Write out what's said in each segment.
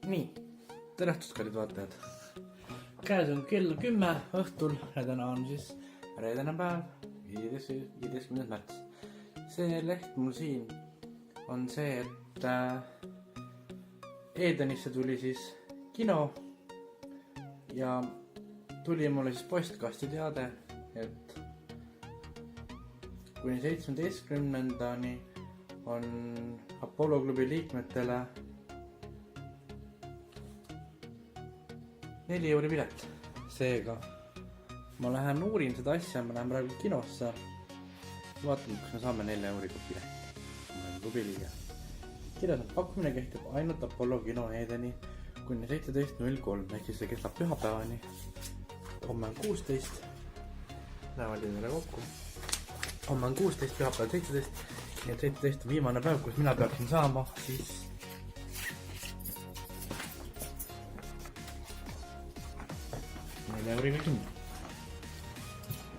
Nii, tere õhtust, kallid vaatajad. Käes on kell 10 õhtul ja täna on siis reedene päev, 15. märts. See leht mul siin on see, et Edenisse tuli siis kino ja tuli mulle siis postkasti teade, et kuni 17. on Apollo klubi liikmetele 4 euri pilet. Seega ma lähen uurin seda asja, ma lähen praegu kinosse. Vaatame, kas me saame 4 euriga pilet. Ma olen klubi liige. Kirjas on pakkumine kehtib ainult Apollo kino Edeni kuni 17.03 ehk siis see kestab pühapäevani. Homme on 16. Lähevad endale kokku. Homme on 16, pühapäeval 17. Nii et 17 on viimane päev, kus mina peaksin saama siis 4 euriga kinni.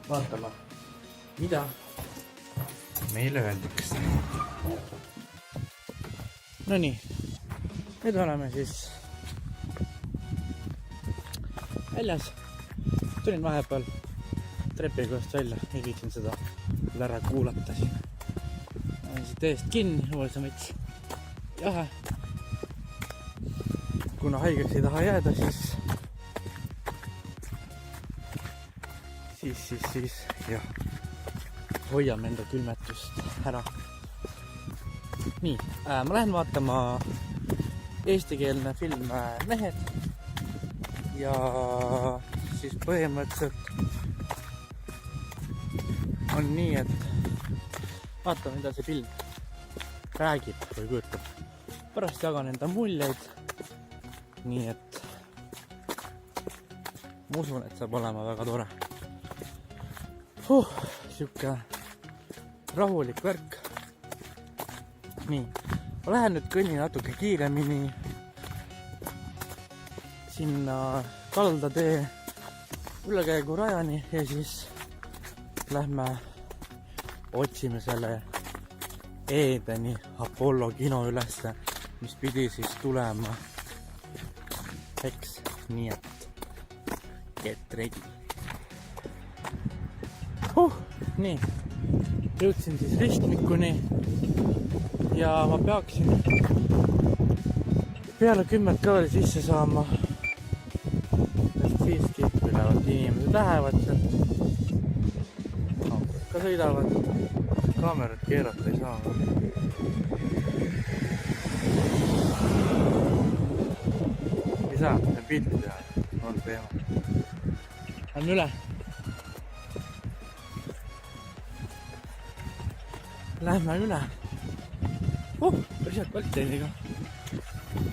Vaatame, mida meile öeldakse. No nii, nüüd oleme siis väljas. Tulin vahepeal trepikohast välja, ei viitsin seda ära kuulata siin. Olen siit eest kinni, uuelse mõts jahe. Kuna haigeks ei taha jääda, siis jah, hoiame enda külmetust ära. Nii, ma lähen vaatama eestikeelne film Mehed ja siis põhimõtteliselt on nii, et vaatame, mida see film räägib või kujutab. Pärast jagan enda muljeid, nii et ma usun, et saab olema väga tore. Siuke rahulik värk. Nii, ma lähen nüüd kõnni natuke kiiremini sinna kaldatee ülekäigurajani ja siis lähme otsime selle Edeni Apollo kino ülesse, mis pidi siis tulema. Eks, nii et get ready. Nii, jõudsin siis ristmikuni ja ma peaksin peale 10 ka veel sisse saama, sest siiski ülevalt inimesed lähevad sealt, ka sõidavad, kaamerat keerata ei saa. Ei saa, pilti teha, on teema. Lähme üle. Lähme üle. Päris hea kvaliteediga.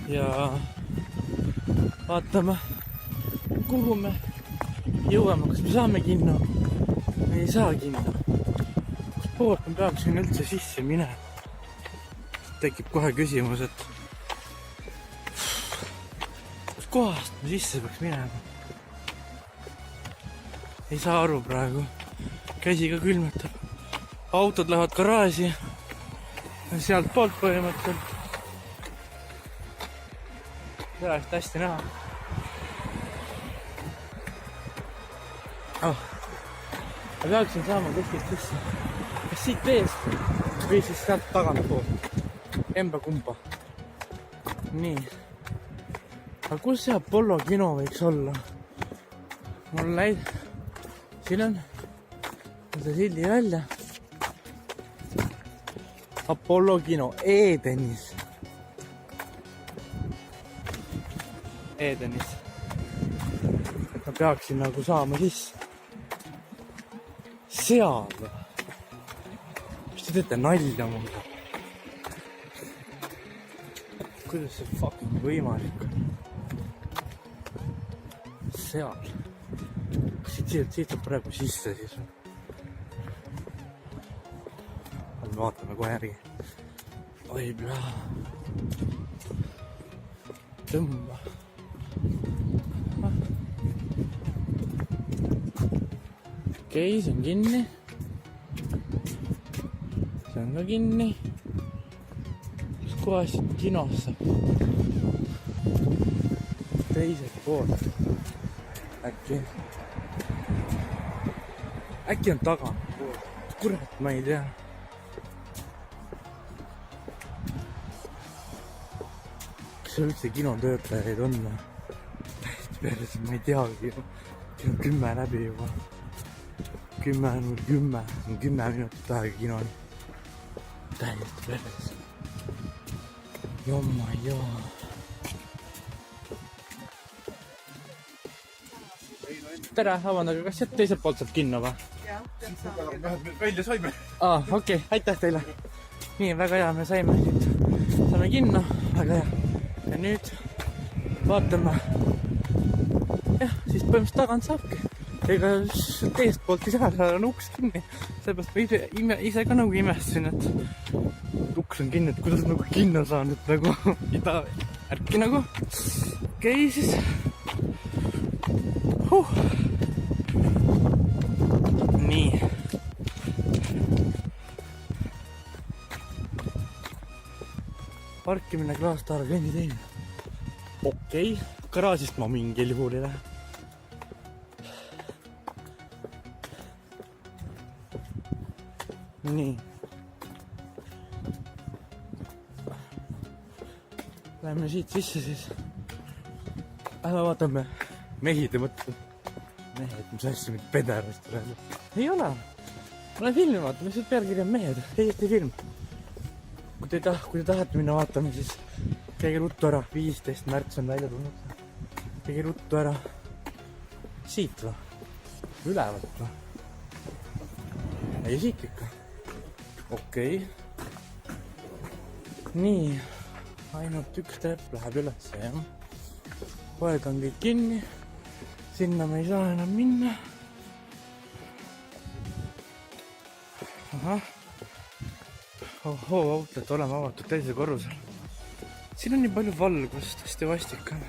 Ja vaatame, kuhu me jõuame, kas me saame kinno või ei saa kinno. Kus poolt me peaksin üldse sisse minema? Tekib kohe küsimus, et kus kohast me sisse peaks minema? Ei saa aru praegu. Käsi ka külmetab. Autod lähevad garaaži sealt poolt põhimõtteliselt. Seda oleks hästi näha. Ma peaksin saama kuskilt sisse. Kas siit eest või siis sealt tagant poolt. Emba kumba. Nii. Aga kus see Apollo kino võiks olla? Mul läid. Siin on see sildi välja. Apollo kino Edenis. Edenis. Et ma peaksin nagu saama sisse. Seal. Mis te teete nalja mulle? Kuidas see fucking võimalik on? Seal. Kas siit saab praegu sisse siis? Vaatame kohe järgi. Oi pea. Tõmba. Okei, see on kinni. See on ka kinni. Kus kohas kinossa? teiselt poolt. Äkki on tagant poolt. Kurat, ma ei tea. Kas üldse kinotöötajaid on? Täiesti peres, ma ei teagi. Siin on 10 läbi juba. 10:10. 10 minutit aega kinoni. Täiesti peres. Jomma joo. Tere, vabandage, kas sealt teiselt poolt saab kinno või? Jah, välja saime. Okei, aitäh teile. Nii, väga hea, me saime kinno, väga hea. Ja nüüd vaatame. Jah, siis põhimõtteliselt tagant saabki. Ega teist poolt ei saa, seal on uks kinni. Seepärast ma ise ka nagu imestasin, et uks on kinni, et kuidas nagu kinno saan, et nagu ärki nagu. Okei, siis. Nii. Parkimine Klaastaara kõnniteel. Okei, garaažist ma mingil juhul ei lähe. Nii. Läheme siit sisse siis. Vaatame mehid ja mõtleme. Mehed, mis asja, mitte pederast räägib. Ei ole. Ma olen filmi vaatama, mis pealkiri on mehed. Eesti film. Kui te tahate minna vaatama, siis käige ruttu ära. 15 märts on välja tulnud. Käige ruttu ära. Siit või? Ülevalt või? Ei, siit ikka. Okei. Nii. Ainult üks trepp läheb üles, jah. Poed on kõik kinni. Sinna me ei saa enam minna. Ahah. Outlet oleme avatud teisel korrusel. Siin on nii palju valgust, hästi vastik on.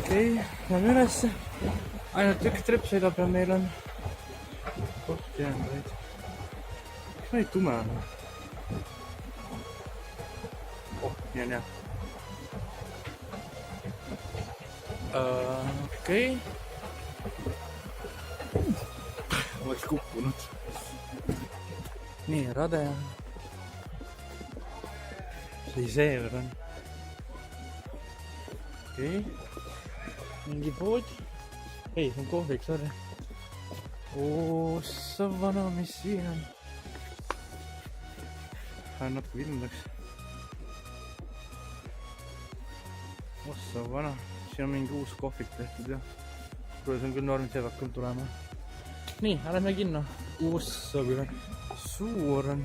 Okei, lähme ülesse. Ainult üks trepp sõidab ja meil on kohti jäänud. Mis ma ei tume on? Nii on jah. Okei. Oleks kukkunud. Nii, rade on. Seever on. Okei. Mingi pood. Ei, see on kohvik, sorry. Ossa vana, mis siin on? Natuke ilmdaks. Ossa vana. Siin on mingi uus kohvik tehtud ja kuule, see on küll norm, see hakkab tulema. Nii, lähme kinno. Ossa, kui suur on.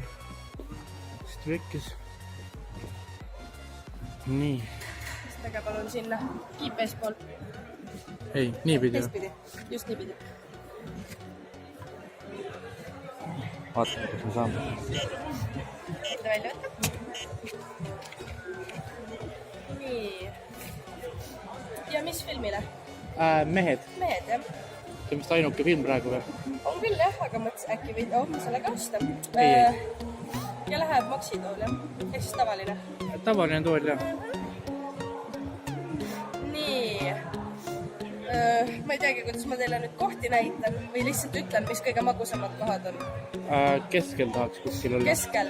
Sest vekkis. Nii. Aga palun sinna kiipes pool. Ei, nii pidi. Teistpidi, just nii pidi. Vaatame, kus me saame. Ette välja võtta. Nii. Ja mis filmile? Mehed. Mehed, jah. See on vist ainuke film praegu veel. On küll, jah, aga mõtlesin äkki võid sellega osta. Ei. Ja läheb maksitool, jah. Ehk siis tavaline. Tavaline tool, jah. Nii. Ma ei teagi, kuidas ma teile nüüd kohti näitan või lihtsalt ütlen, mis kõige magusamad kohad on. Keskel tahaks kuskil olla. Keskel.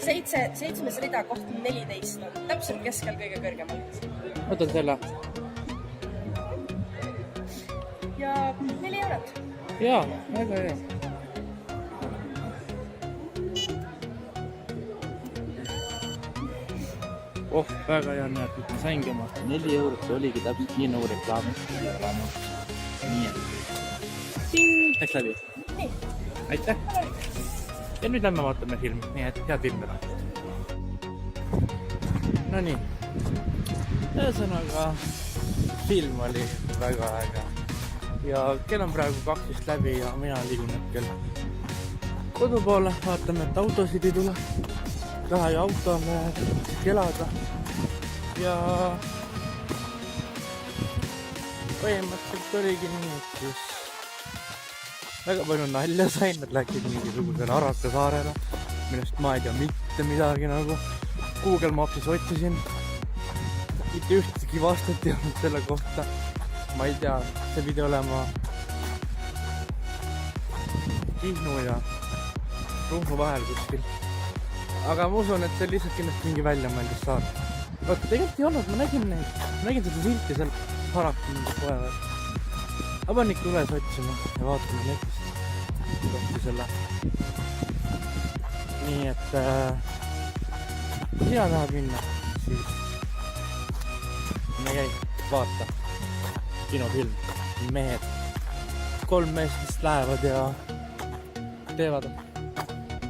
7. rida koht 14 on. Täpselt keskel kõige kõrgemal. Võtan selle. Ja 4 eurot. Jaa, väga hea. Väga hea näeb, et ma saingi oma 4 eurot, see oligi täpselt nii nagu reklaamis. Nii, läks läbi. Nii. Aitäh. Ja nüüd lähme vaatame filmi, nii et hea film ära. No nii. Ühesõnaga, film oli väga äge. Ja kell on praegu 12 läbi ja mina liigun hetkel kodu poole. Vaatame, et autosid ei tule. Taha ju autole kelada. Ja põhimõtteliselt oligi nii, et siis väga palju nalja sain, et läksid mingisugusele Araka saarele, millest ma ei tea mitte midagi nagu. Google Mapsis otsisin mitte ühtegi vastet ei olnud selle kohta. Ma ei tea, see pidi olema Kihnu ja Ruhnu vahel kuskil. Aga ma usun, et see lihtsalt kindlasti mingi väljamõeldis saada. Vaata, tegelikult ei olnud, ma nägin seda silti seal paraku mingi poe veel. Aga pean ikka üles otsima ja vaatama netist kohti selle. Nii et kui sina tahad minna, siis me käi, vaata kinofilm, mehed, 3 meest, kes lähevad ja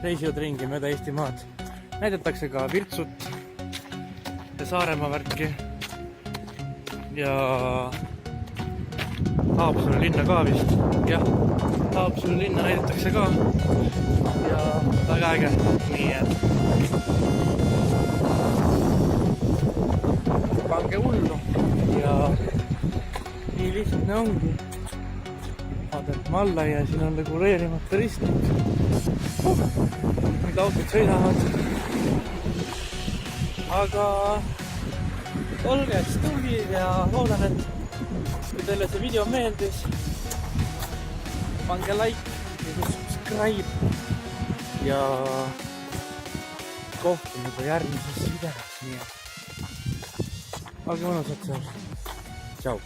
reisivad ringi mööda Eestimaad. Näidatakse ka Virtsut ja Saaremaa värki ja Haapsalu linna ka vist. Jah, Haapsalu linna näidatakse ka ja väga äge. Nii et pange hullu ja nii lihtne ongi. Vaadake ma alla ja siin on reguleerimata ristmik. Nüüd autod sõidavad. Aga olge tublid ja loodan, et kui teile see video meeldis, pange like ja subscribe ja kohtume juba järgmises videos. Olge mõnusad seal. Tšau.